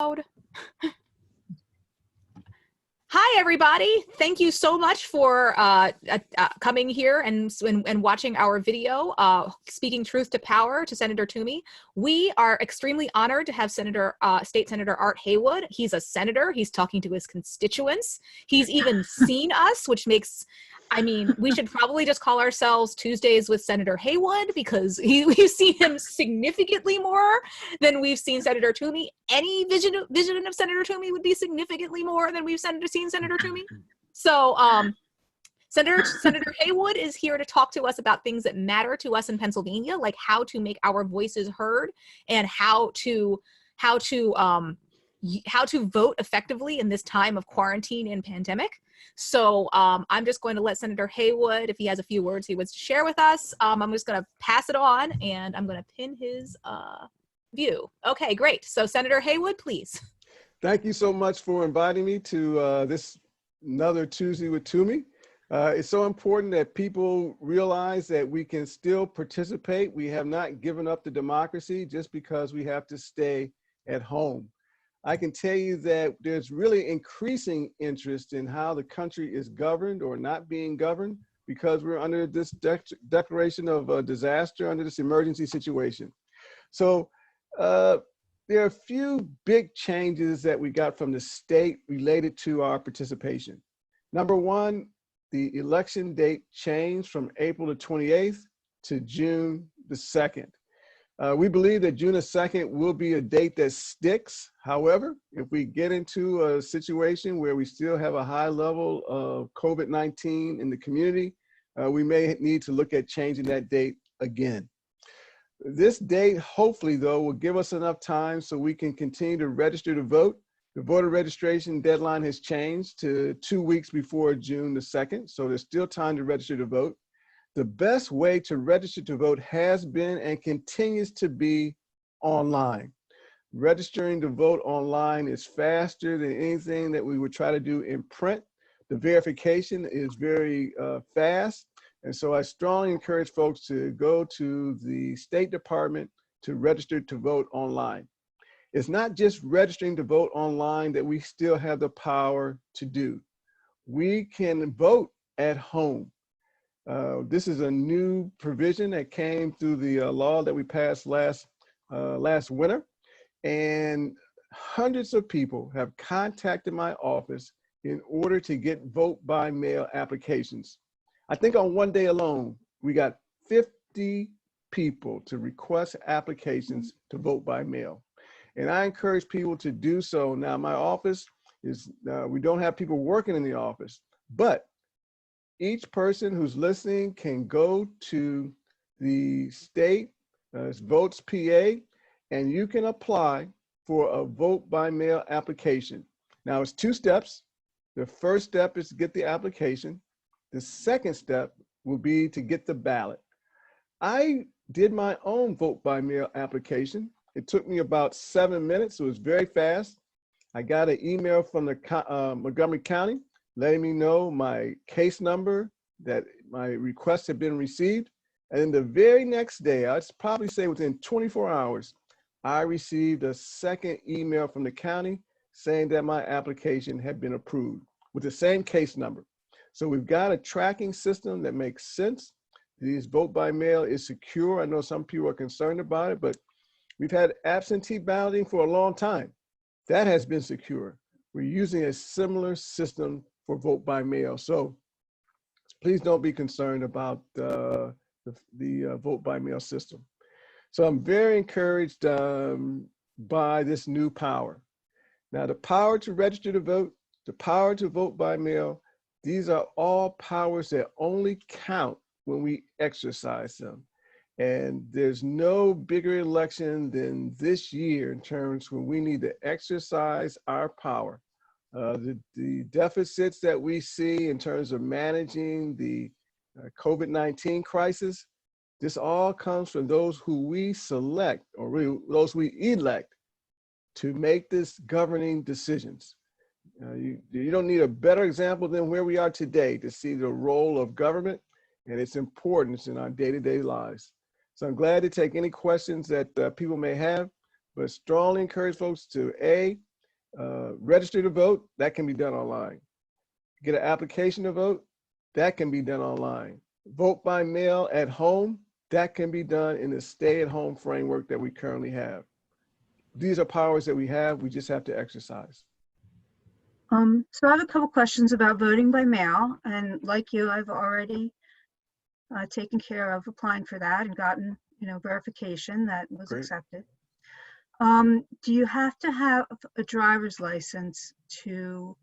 Hi, everybody. Thank you so much for coming here and watching our video, Speaking Truth to Power to Senator Toomey. We are extremely honored to have State Senator Art Haywood. He's a senator. He's talking to his constituents. He's even seen us, which makes, I mean, we should probably just call ourselves Tuesdays with Senator Haywood, because we've seen him significantly more than we've seen Senator Toomey. Any vision of Senator Toomey would be significantly more than we've seen Senator Toomey. So Senator Haywood is here to talk to us about things that matter to us in Pennsylvania, like how to make our voices heard and how to vote effectively in this time of quarantine and pandemic. So I'm just going to let Senator Haywood, if he has a few words he wants to share with us, I'm just going to pass it on, and I'm going to pin his view. Okay, great. So Senator Haywood, please. Thank you so much for inviting me to this another Tuesday with Toomey. It's so important that people realize that we can still participate. We have not given up the democracy just because we have to stay at home. I can tell you that there's really increasing interest in how the country is governed or not being governed, because we're under this declaration of a disaster, under this emergency situation. So there are a few big changes that we got from the state related to our participation. Number one, the election date changed from April the 28th to June the 2nd. We believe that June the 2nd will be a date that sticks. However, if we get into a situation where we still have a high level of COVID-19 in the community, we may need to look at changing that date again. This date, hopefully though, will give us enough time so we can continue to register to vote. The voter registration deadline has changed to 2 weeks before June the 2nd, so there's still time to register to vote. The best way to register to vote has been and continues to be online. Registering to vote online is faster than anything that we would try to do in print. The verification is very fast. And so I strongly encourage folks to go to the State Department to register to vote online. It's not just registering to vote online that we still have the power to do. We can vote at home. This is a new provision that came through the law that we passed last winter. And hundreds of people have contacted my office in order to get vote by mail applications. I think on one day alone, we got 50 people to request applications to vote by mail. And I encourage people to do so. Now, my office is, we don't have people working in the office, but each person who's listening can go to the state, Votes PA, and you can apply for a vote by mail application. Now, it's 2 steps. The first step is to get the application. The second step will be to get the ballot. I did my own vote by mail application. It took me about 7 minutes, so it was very fast. I got an email from the Montgomery County letting me know my case number, that my request had been received. And then the very next day, I'd probably say within 24 hours, I received a second email from the county saying that my application had been approved with the same case number. So we've got a tracking system that makes sense. This vote by mail is secure. I know some people are concerned about it, but we've had absentee balloting for a long time. That has been secure. We're using a similar system for vote by mail. So please don't be concerned about the vote by mail system. So I'm very encouraged by this new power. Now, the power to register to vote, the power to vote by mail, these are all powers that only count when we exercise them. And there's no bigger election than this year in terms when we need to exercise our power. The deficits that we see in terms of managing the COVID-19 crisis, this all comes from those who we select, or those we elect, to make this governing decisions. You don't need a better example than where we are today to see the role of government and its importance in our day-to-day lives. So I'm glad to take any questions that people may have, but strongly encourage folks to A, register to vote, that can be done online. Get an application to vote, that can be done online. Vote by mail at home, that can be done in the stay-at-home framework that we currently have. These are powers that we have, we just have to exercise. So I have a couple questions about voting by mail, and like you, I've already taken care of applying for that and gotten, verification that was Great. accepted. Do you have to have a driver's license to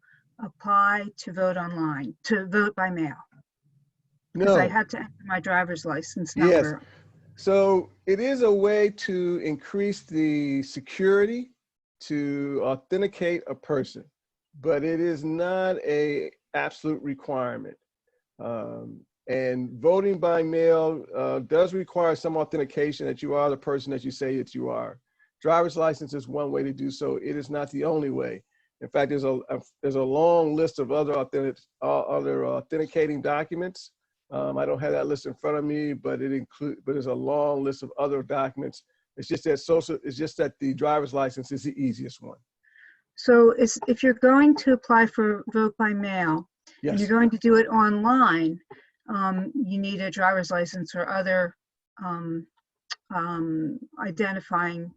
apply to vote online, to vote by mail? Because I No. had to enter my driver's license Yes. number. So it is a way to increase the security to authenticate a person, but it is not an absolute requirement. And voting by mail does require some authentication that you are the person that you say that you are. Driver's license is one way to do so. It is not the only way. In fact, there's a long list of other authenticating documents. I don't have that list in front of me, but there's a long list of other documents. It's just that the driver's license is the easiest one. So if you're going to apply for vote by mail, Yes. and you're going to do it online, you need a driver's license or other identifying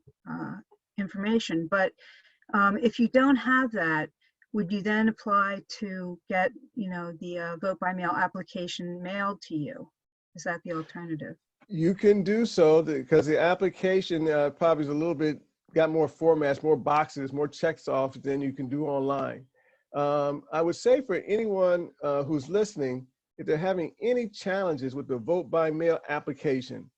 information. But if you don't have that, would you then apply to get, the vote by mail application mailed to you? Is that the alternative? You can do so because the application probably is a little bit, got more formats, more boxes, more checks off than you can do online. I would say for anyone who's listening, if they're having any challenges with the vote by mail application,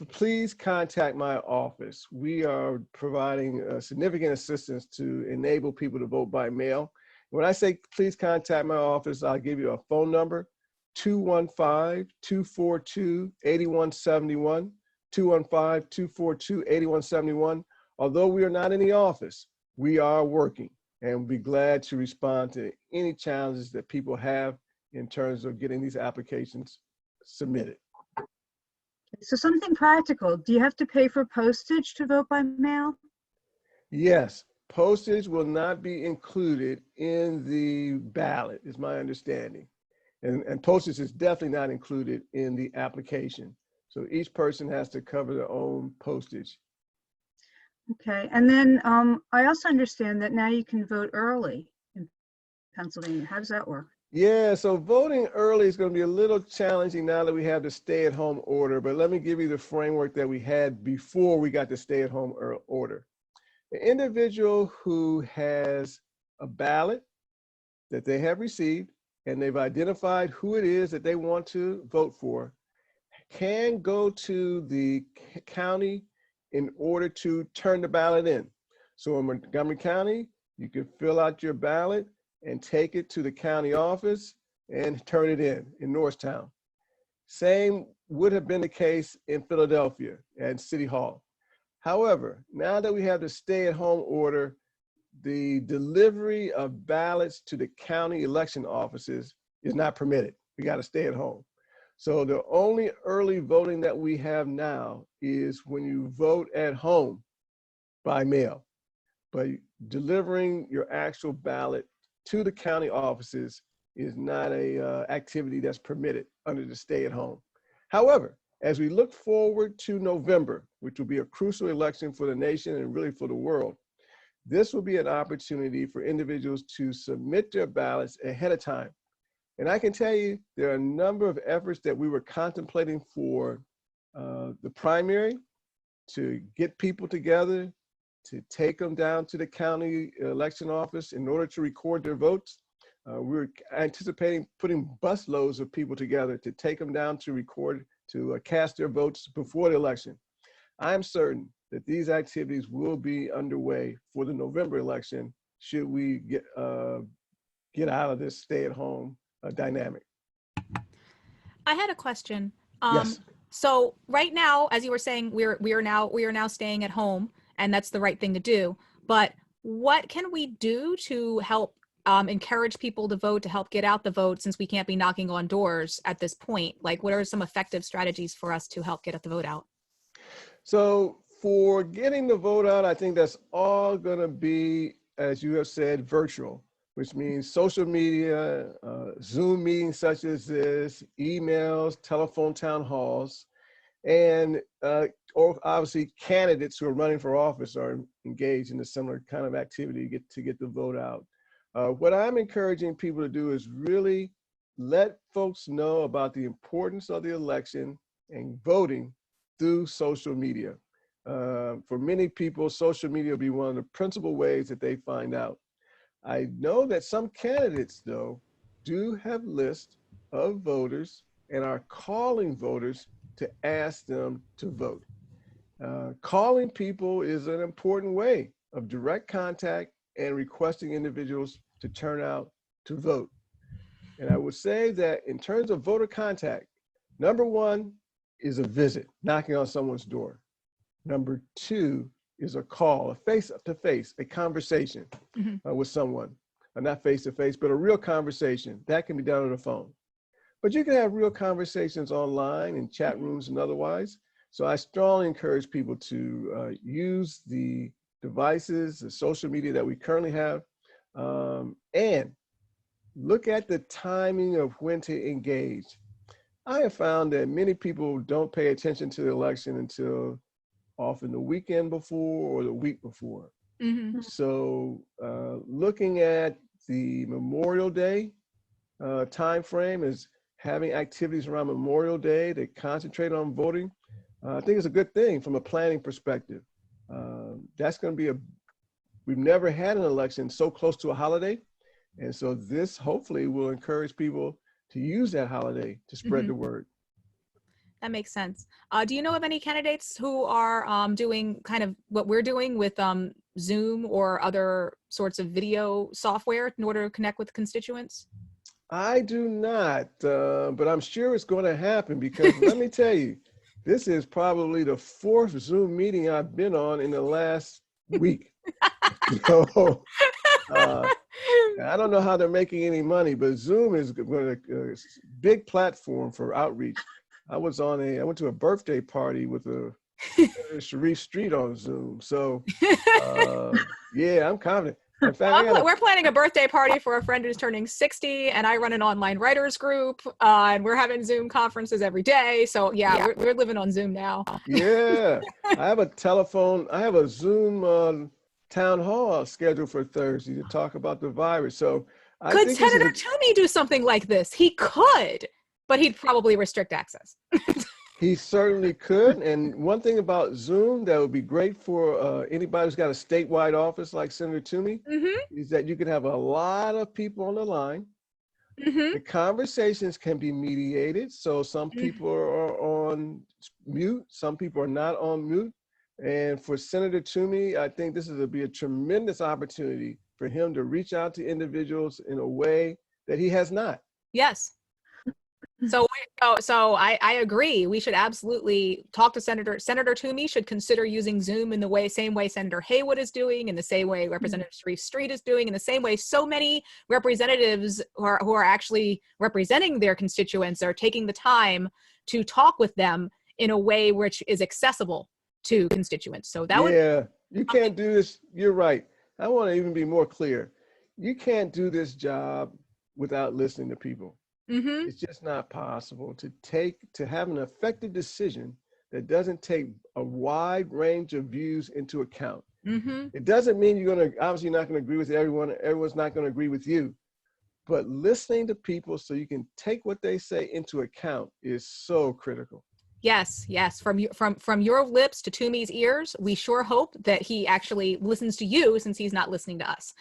please contact my office. We are providing significant assistance to enable people to vote by mail. When I say please contact my office, I'll give you a phone number, 215-242-8171, 215-242-8171. Although we are not in the office, we are working, and we'll be glad to respond to any challenges that people have in terms of getting these applications submitted. So something practical, do you have to pay for postage to vote by mail? Yes, postage will not be included in the ballot, is my understanding. And postage is definitely not included in the application. So each person has to cover their own postage. Okay, and then I also understand that now you can vote early in Pennsylvania. How does that work? Yeah, so voting early is going to be a little challenging now that we have the stay-at-home order, but let me give you the framework that we had before we got the stay-at-home order. The individual who has a ballot that they have received and they've identified who it is that they want to vote for can go to the county in order to turn the ballot in. So in Montgomery County, you can fill out your ballot and take it to the county office and turn it in Norristown. Same would have been the case in Philadelphia and City Hall. However, now that we have the stay-at-home order, the delivery of ballots to the county election offices is not permitted. We got to stay at home. So the only early voting that we have now is when you vote at home by mail. But delivering your actual ballot to the county offices is not a activity that's permitted under the stay at home. However, as we look forward to November, which will be a crucial election for the nation and really for the world, this will be an opportunity for individuals to submit their ballots ahead of time. And I can tell you, there are a number of efforts that we were contemplating for the primary to get people together, to take them down to the county election office in order to record their votes. We're anticipating putting busloads of people together to take them down to record, to cast their votes before the election. I'm certain that these activities will be underway for the November election should we get out of this stay-at-home dynamic. I had a question. Yes. So right now, as you were saying, we are now staying at home, and that's the right thing to do. But what can we do to help encourage people to vote, to help get out the vote, since we can't be knocking on doors at this point? Like, what are some effective strategies for us to help get the vote out? So for getting the vote out, I think that's all going to be as you have said, virtual, which means social media, Zoom meetings such as this, emails, telephone town halls, and or obviously candidates who are running for office are engaged in a similar kind of activity to get the vote out. What I'm encouraging people to do is really let folks know about the importance of the election and voting through social media. For many people, social media will be one of the principal ways that they find out. I know that some candidates, though, do have lists of voters and are calling voters to ask them to vote. Calling people is an important way of direct contact and requesting individuals to turn out to vote. And I would say that in terms of voter contact, number one is a visit, knocking on someone's door. Number two is a call, a face-to-face, a conversation with someone. Not face-to-face, but a real conversation. That can be done on the phone. But you can have real conversations online in chat rooms and otherwise. So I strongly encourage people to use the devices, the social media that we currently have, and look at the timing of when to engage. I have found that many people don't pay attention to the election until often the weekend before or the week before. So looking at the Memorial Day time frame is having activities around Memorial Day that concentrate on voting. I think it's a good thing from a planning perspective. That's going to be we've never had an election so close to a holiday. And so this hopefully will encourage people to use that holiday to spread the word. That makes sense. Do you know of any candidates who are doing kind of what we're doing with Zoom or other sorts of video software in order to connect with constituents? I do not, but I'm sure it's going to happen because let me tell you, this is probably the fourth Zoom meeting I've been on in the last week. So I don't know how they're making any money, but Zoom is a big platform for outreach. I went to a birthday party with Sharif Street on Zoom. So yeah, I'm confident. In fact, we're planning a birthday party for a friend who's turning 60, and I run an online writers group, and we're having Zoom conferences every day. So yeah. We're living on Zoom now. Yeah, I have a Zoom town hall scheduled for Thursday to talk about the virus. So could Senator Toomey do something like this? He could, but he'd probably restrict access. He certainly could. And one thing about Zoom that would be great for anybody who's got a statewide office like Senator Toomey is that you can have a lot of people on the line. The conversations can be mediated. So some people are on mute, some people are not on mute. And for Senator Toomey, I think this will be a tremendous opportunity for him to reach out to individuals in a way that he has not. Yes. So I agree. We should absolutely talk to Senator Toomey should consider using Zoom in the same way Senator Haywood is doing, in the same way Representative Sharif Street is doing, in the same way so many representatives who are actually representing their constituents are taking the time to talk with them in a way which is accessible to constituents. So that you can't do this. You're right. I want to even be more clear. You can't do this job without listening to people. It's just not possible to have an effective decision that doesn't take a wide range of views into account. It doesn't mean you're obviously not going to agree with everyone. Everyone's not going to agree with you, but listening to people so you can take what they say into account is so critical. Yes. From your lips to Toomey's ears, we sure hope that he actually listens to you since he's not listening to us.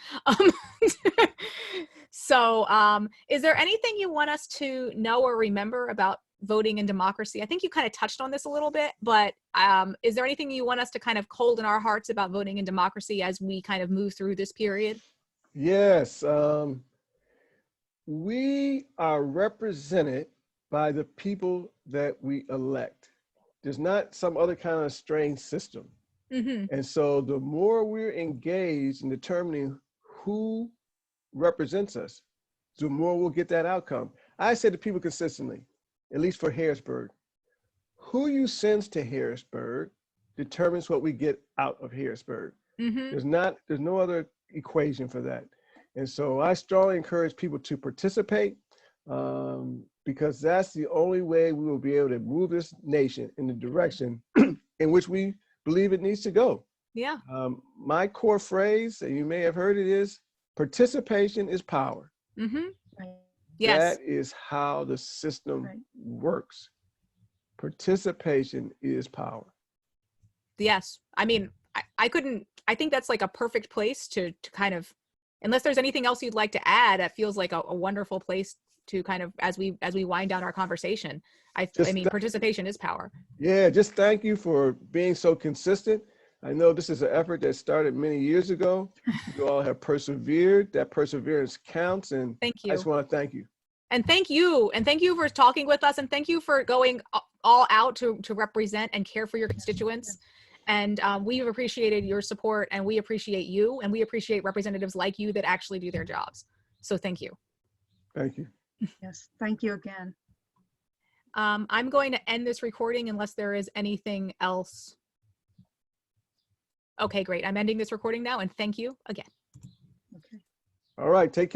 So is there anything you want us to know or remember about voting and democracy? I think you kind of touched on this a little bit, but is there anything you want us to kind of hold in our hearts about voting and democracy as we kind of move through this period? Yes. We are represented by the people that we elect. There's not some other kind of strange system. And so the more we're engaged in determining who represents us, the more we'll get that outcome. I say to people consistently, at least for Harrisburg, who you send to Harrisburg determines what we get out of Harrisburg. There's no other equation for that. And so I strongly encourage people to participate, because that's the only way we will be able to move this nation in the direction in which we believe it needs to go. Yeah. My core phrase, and you may have heard it, is participation is power. Mm-hmm. Right. Yes. That is how the system Right. works. Participation is power. Yes. I mean, I think that's like a perfect place to kind of, unless there's anything else you'd like to add, that feels like a wonderful place to kind of, as we wind down our conversation. I mean, participation is power. Yeah, just thank you for being so consistent. I know this is an effort that started many years ago. You all have persevered. That perseverance counts, and Thank you. I just want to thank you. And thank you for talking with us, and thank you for going all out to represent and care for your constituents. And we've appreciated your support, and we appreciate you, and we appreciate representatives like you that actually do their jobs. So thank you. Thank you. Yes, thank you again. I'm going to end this recording unless there is anything else. Okay, great. I'm ending this recording now, and thank you again. Okay. All right, take care.